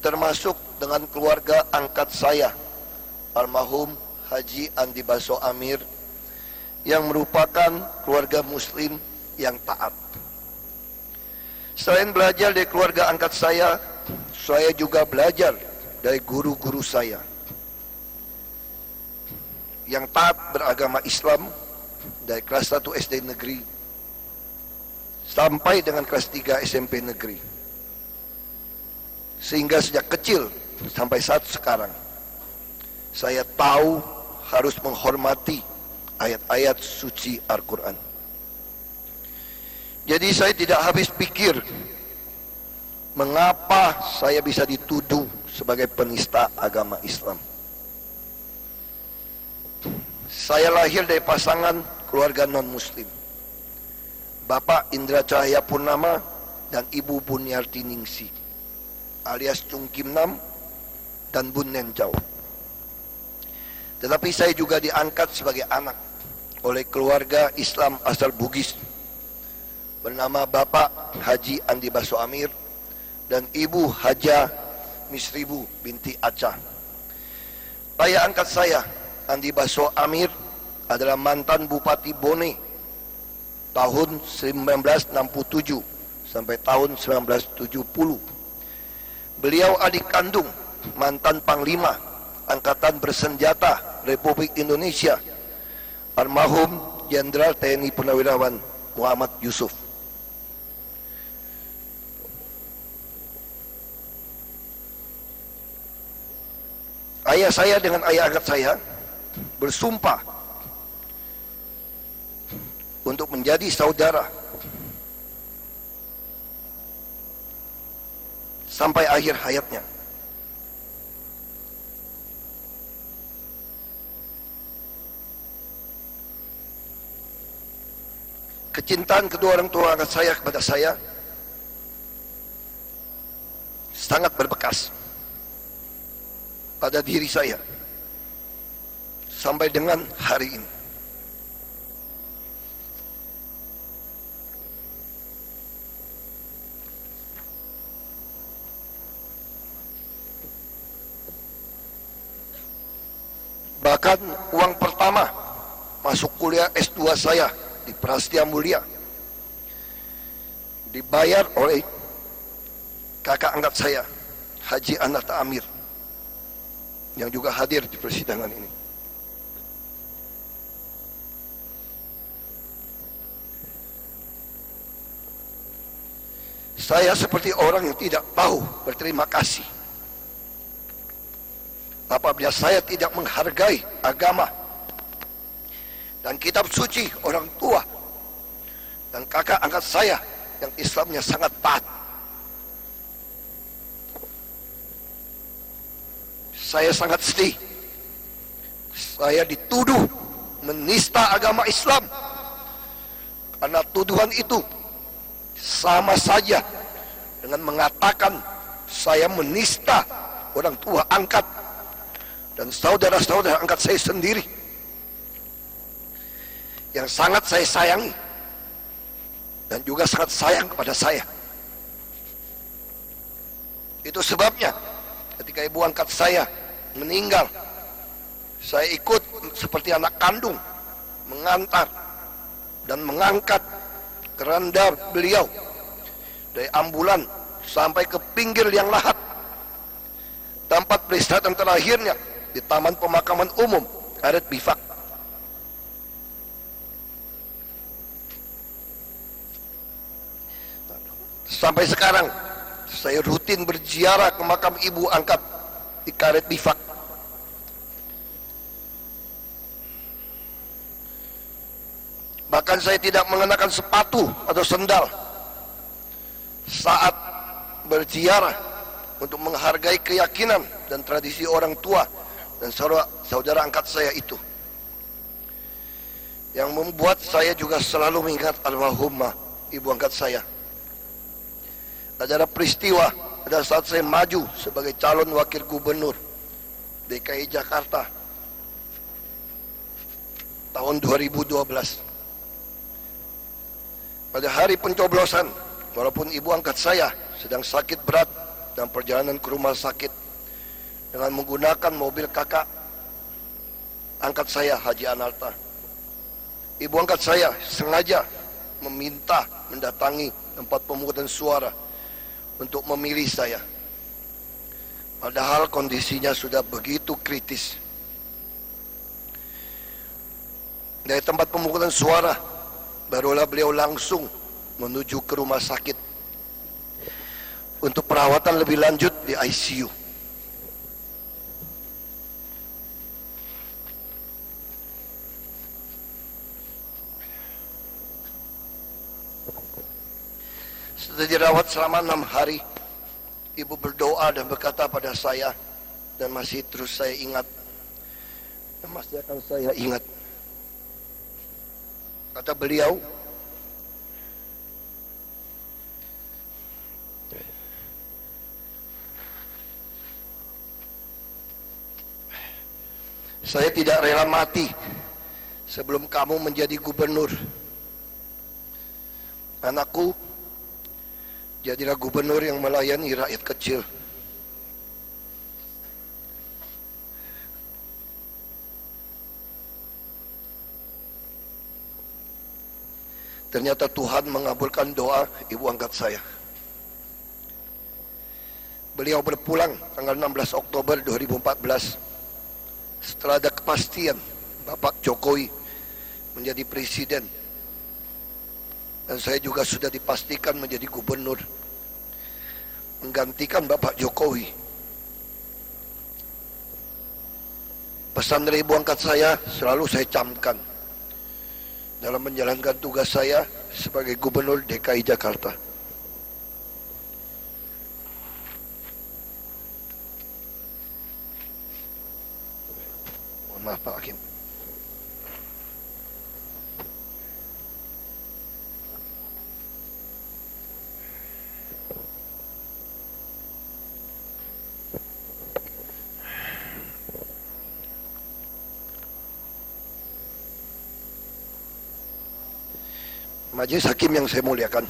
termasuk dengan keluarga angkat saya, almarhum Haji Andi Baso Amir, yang merupakan keluarga muslim yang taat. Selain belajar dari keluarga angkat saya juga belajar dari guru-guru saya yang taat beragama Islam dari kelas 1 SD negeri sampai dengan kelas 3 SMP negeri. Sehingga sejak kecil sampai saat sekarang saya tahu harus menghormati ayat-ayat suci Al-Quran. Jadi saya tidak habis pikir mengapa saya bisa dituduh sebagai penista agama Islam. Saya lahir dari pasangan keluarga non-muslim, Bapak Indra Cahaya Purnama dan Ibu Bunyarti Ningsi alias Chung Kim Nam dan Bun Nen Chow. Tetapi saya juga diangkat sebagai anak oleh keluarga Islam asal Bugis bernama Bapak Haji Andi Baso Amir dan Ibu Haja Misribu binti Acah. Ayah angkat saya, Andi Baso Amir, adalah mantan Bupati Bone tahun 1967 sampai tahun 1970. Beliau adik kandung mantan Panglima Angkatan Bersenjata Republik Indonesia, almarhum Jenderal TNI Purnawirawan Muhammad Yusuf. Ayah saya dengan ayah angkat saya bersumpah untuk menjadi saudara sampai akhir hayatnya. Kecintaan kedua orang tua angkat saya kepada saya sangat berbekas pada diri saya sampai dengan hari ini. Bahkan uang pertama masuk kuliah S2 saya di Prasetya Mulia dibayar oleh kakak angkat saya, Haji Anata Amir, yang juga hadir di persidangan ini. Saya seperti orang yang tidak tahu berterima kasih apabila saya tidak menghargai agama dan kitab suci orang tua dan kakak angkat saya yang Islamnya sangat taat. Saya sangat sedih. Saya dituduh menista agama Islam, karena tuduhan itu sama saja dengan mengatakan saya menista orang tua angkat dan saudara-saudara angkat saya sendiri yang sangat saya sayangi dan juga sangat sayang kepada saya. Itu sebabnya ketika ibu angkat saya meninggal, saya ikut seperti anak kandung mengantar dan mengangkat keranda beliau dari ambulan sampai ke pinggir liang lahat, tempat peristirahatan terakhirnya di Taman Pemakaman Umum Karet Bifak. Sampai sekarang saya rutin berziarah ke makam ibu angkat di Karet Bifak. Bahkan saya tidak mengenakan sepatu atau sendal saat berziarah untuk menghargai keyakinan dan tradisi orang tua dan saudara angkat saya itu, yang membuat saya juga selalu mengingat almarhumah ibu angkat saya. Ada peristiwa pada saat saya maju sebagai calon wakil gubernur DKI Jakarta tahun 2012. Pada hari pencoblosan, walaupun ibu angkat saya sedang sakit berat dan perjalanan ke rumah sakit dengan menggunakan mobil kakak angkat saya, Haji Analta. Ibu angkat saya sengaja meminta mendatangi tempat pemungutan suara untuk memilih saya. Padahal kondisinya sudah begitu kritis. Dari tempat pemungutan suara, barulah beliau langsung menuju ke rumah sakit untuk perawatan lebih lanjut di ICU. Setelah dirawat selama 6 hari, ibu berdoa dan berkata pada saya, dan masih terus saya ingat, dan masih akan saya ingat. Kata beliau, saya tidak rela mati sebelum kamu menjadi gubernur. Anakku, jadilah gubernur yang melayani rakyat kecil. Ternyata Tuhan mengabulkan doa ibu angkat saya. Beliau berpulang tanggal 16 Oktober 2014 setelah ada kepastian Bapak Jokowi menjadi presiden, dan saya juga sudah dipastikan menjadi gubernur menggantikan Bapak Jokowi. Pesan dari ibu angkat saya selalu saya camkan dalam menjalankan tugas saya sebagai Gubernur DKI Jakarta. Mohon maaf Pak Hakim. Majelis Hakim yang saya muliakan,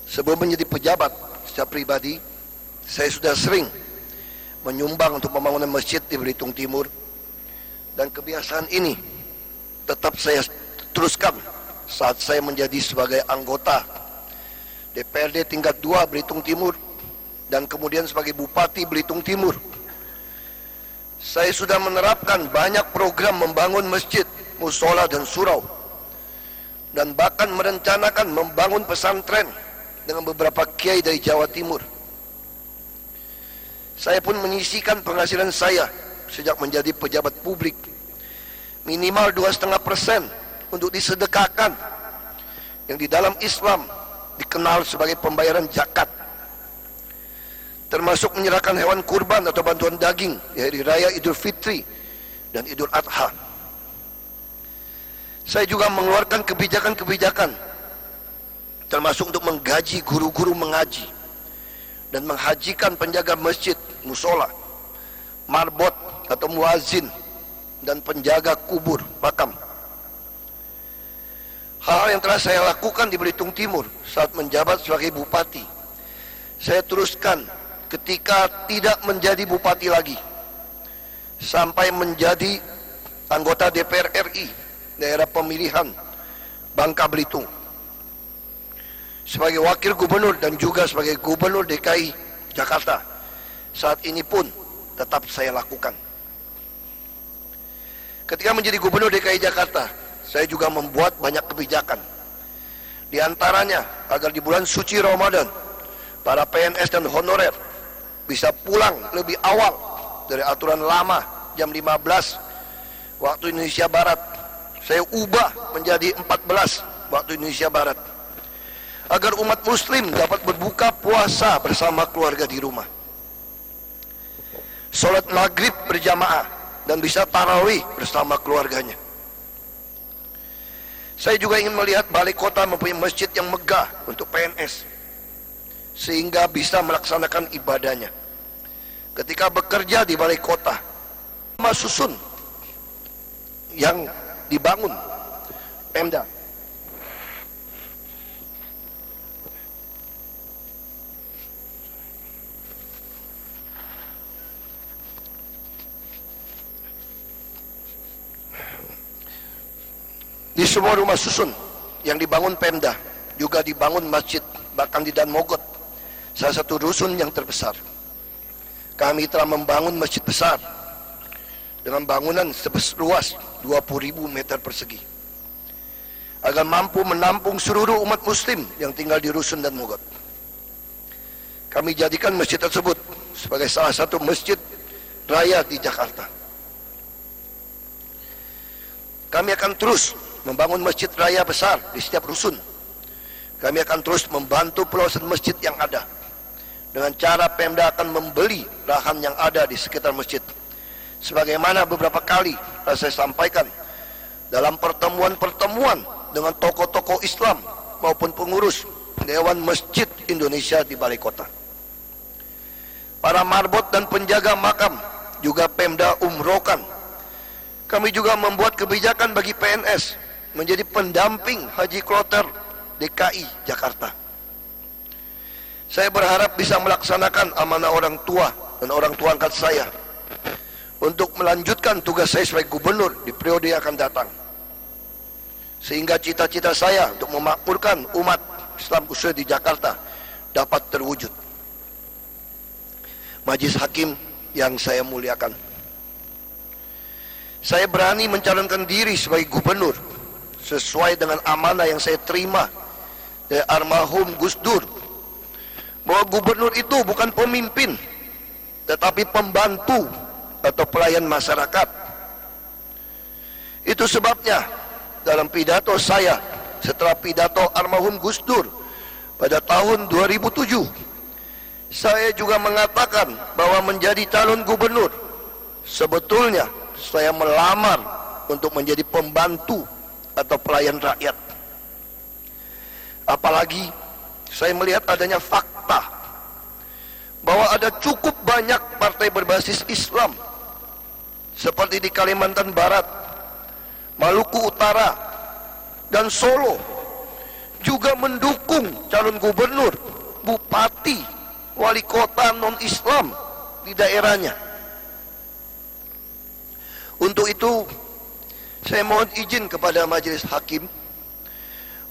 sebelum menjadi pejabat secara pribadi, saya sudah sering menyumbang untuk pembangunan masjid di Belitung Timur, dan kebiasaan ini tetap saya teruskan saat saya menjadi sebagai anggota DPRD tingkat 2 Belitung Timur dan kemudian sebagai Bupati Belitung Timur. Saya sudah menerapkan banyak program membangun masjid, musola dan surau, dan bahkan merencanakan membangun pesantren dengan beberapa kiai dari Jawa Timur. Saya pun menyisihkan penghasilan saya sejak menjadi pejabat publik minimal 2,5% untuk disedekahkan, yang di dalam Islam dikenal sebagai pembayaran zakat, termasuk menyerahkan hewan kurban atau bantuan daging di hari raya Idul Fitri dan Idul Adha. Saya juga mengeluarkan kebijakan-kebijakan termasuk untuk menggaji guru-guru mengaji dan menghajikan penjaga masjid, musola, marbot atau muazin, dan penjaga kubur, makam. Hal-hal yang telah saya lakukan di Belitung Timur saat menjabat sebagai bupati, saya teruskan ketika tidak menjadi bupati lagi, sampai menjadi anggota DPR RI daerah pemilihan Bangka Belitung, sebagai wakil gubernur dan juga sebagai gubernur DKI Jakarta. Saat ini pun tetap saya lakukan. Ketika menjadi gubernur DKI Jakarta, saya juga membuat banyak kebijakan. Di antaranya agar di bulan suci Ramadan para PNS dan honorer bisa pulang lebih awal dari aturan lama jam 15 waktu Indonesia Barat. Saya ubah menjadi 14 waktu Indonesia Barat, agar umat muslim dapat berbuka puasa bersama keluarga di rumah, sholat maghrib berjamaah, dan bisa tarawih bersama keluarganya. Saya juga ingin melihat balai kota mempunyai masjid yang megah untuk PNS, sehingga bisa melaksanakan ibadahnya ketika bekerja di balai kota. Rumah susun yang dibangun Pemda. Di semua rumah susun yang dibangun Pemda, juga dibangun masjid, bahkan di Dan Mogot, salah satu rusun yang terbesar. Kami telah membangun masjid besar dengan bangunan seluas 20.000 meter persegi, agar mampu menampung seluruh umat muslim yang tinggal di rusun Dan Mogot. Kami jadikan masjid tersebut sebagai salah satu masjid raya di Jakarta. Kami akan terus membangun masjid raya besar di setiap rusun. Kami akan terus membantu pelaksanaan masjid yang ada dengan cara Pemda akan membeli lahan yang ada di sekitar masjid. Sebagaimana beberapa kali telah saya sampaikan dalam pertemuan-pertemuan dengan tokoh-tokoh Islam maupun pengurus Dewan Masjid Indonesia di Balai Kota. Para marbot dan penjaga makam juga Pemda umrohkan. Kami juga membuat kebijakan bagi PNS menjadi pendamping Haji Kloter DKI Jakarta. Saya berharap bisa melaksanakan amanah orang tua dan orang tua angkat saya untuk melanjutkan tugas saya sebagai gubernur di periode yang akan datang, sehingga cita-cita saya untuk memakmurkan umat Islam khususnya di Jakarta dapat terwujud. Majelis Hakim yang saya muliakan, saya berani mencalonkan diri sebagai gubernur sesuai dengan amanah yang saya terima dari almarhum Gus Dur, bahwa gubernur itu bukan pemimpin tetapi pembantu atau pelayan masyarakat. Itu sebabnya dalam pidato saya setelah pidato almarhum Gus Dur pada tahun 2007, saya juga mengatakan bahwa menjadi calon gubernur sebetulnya saya melamar untuk menjadi pembantu atau pelayan rakyat. Apalagi saya melihat adanya fakta bahwa ada cukup banyak partai berbasis Islam seperti di Kalimantan Barat, Maluku Utara, dan Solo juga mendukung calon gubernur, bupati, wali kota non-Islam di daerahnya. Untuk itu saya mohon izin kepada Majelis Hakim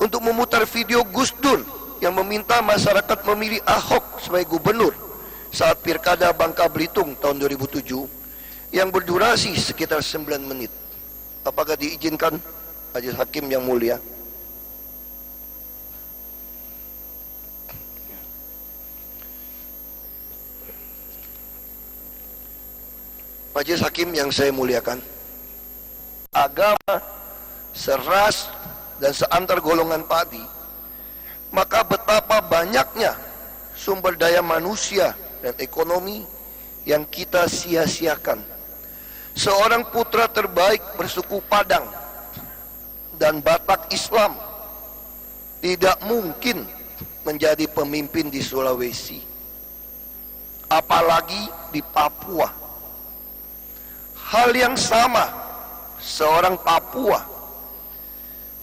untuk memutar video Gus Dur yang meminta masyarakat memilih Ahok sebagai gubernur saat Pilkada Bangka Belitung tahun 2007 yang berdurasi sekitar 9 menit. Apakah diizinkan Majelis Hakim yang mulia? Majelis Hakim yang saya muliakan, agama, seras, dan seantar golongan padi, maka betapa banyaknya sumber daya manusia dan ekonomi yang kita sia-siakan. Seorang putra terbaik bersuku Padang dan Batak Islam tidak mungkin menjadi pemimpin di Sulawesi, apalagi di Papua. Hal yang sama, seorang Papua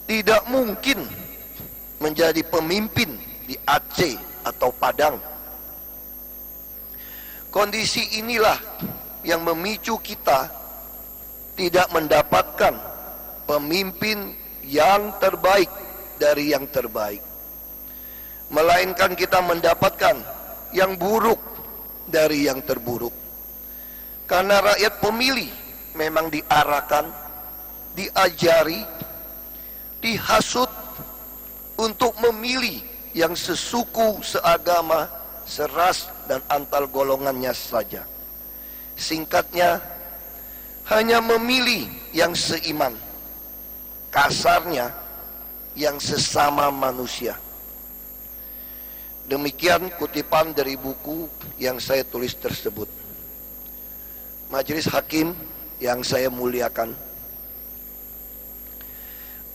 tidak mungkin menjadi pemimpin di Aceh atau Padang. Kondisi inilah yang memicu kita tidak mendapatkan pemimpin yang terbaik dari yang terbaik, melainkan kita mendapatkan yang buruk dari yang terburuk. Karena rakyat pemilih memang diarahkan, diajari, dihasut untuk memilih yang sesuku, seagama, seras, dan antar golongannya saja. Singkatnya, hanya memilih yang seiman, kasarnya yang sesama manusia. Demikian kutipan dari buku yang saya tulis tersebut. Majelis Hakim yang saya muliakan,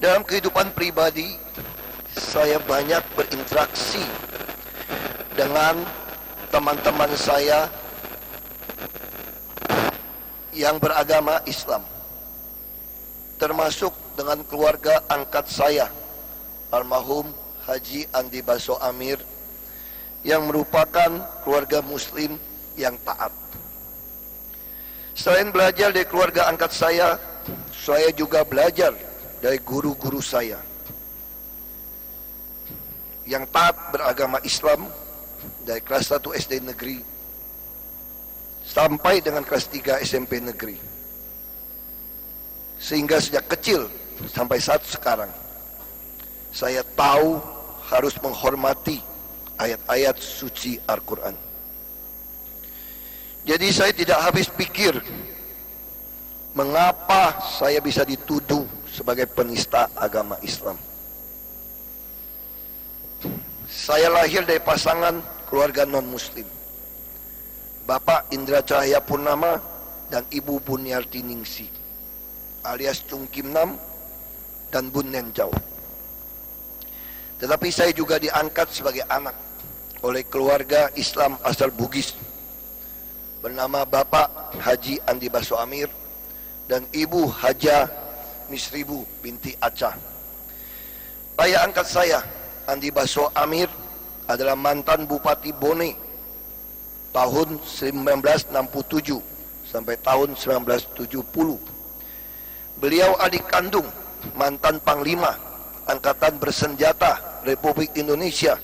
dalam kehidupan pribadi saya banyak berinteraksi dengan teman-teman saya yang beragama Islam, termasuk dengan keluarga angkat saya, almarhum Haji Andi Baso Amir, yang merupakan keluarga muslim yang taat. Selain belajar dari keluarga angkat saya juga belajar dari guru-guru saya yang taat beragama Islam dari kelas 1 SD negeri sampai dengan kelas 3 SMP negeri. Sehingga sejak kecil sampai saat sekarang saya tahu harus menghormati ayat-ayat suci Al-Quran. Jadi saya tidak habis pikir mengapa saya bisa dituduh sebagai penista agama Islam. Saya lahir dari pasangan keluarga non-muslim, Bapak Indra Cahaya Purnama dan Ibu Bunyarti Ningsi alias Chung Kim Nam dan Bun Nencau. Tetapi saya juga diangkat sebagai anak oleh keluarga Islam asal Bugis bernama Bapak Haji Andi Baso Amir dan Ibu Haja Misribu binti Acah. Ayah angkat saya, Andi Baso Amir, adalah mantan Bupati Bone tahun 1967 sampai tahun 1970. Beliau adik kandung mantan Panglima Angkatan Bersenjata Republik Indonesia,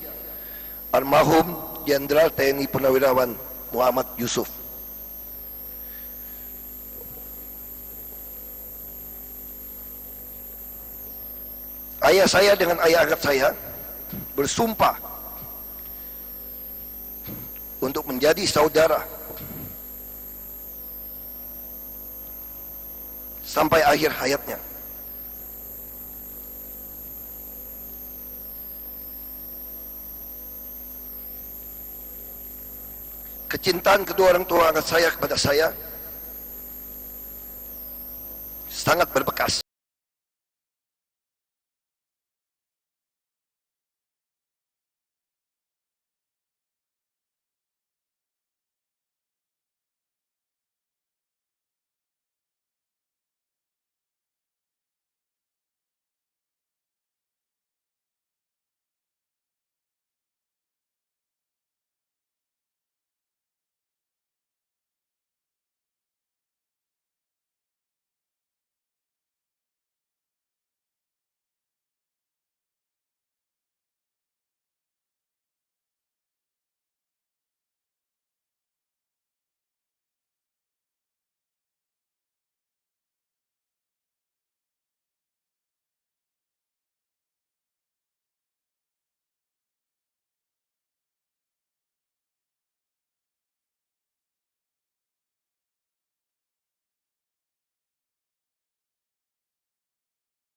almarhum Jenderal TNI Purnawirawan Muhammad Yusuf. Ayah saya dengan ayah angkat saya bersumpah untuk menjadi saudara sampai akhir hayatnya. Kecintaan kedua orang tua angkat saya kepada saya sangat berbeda.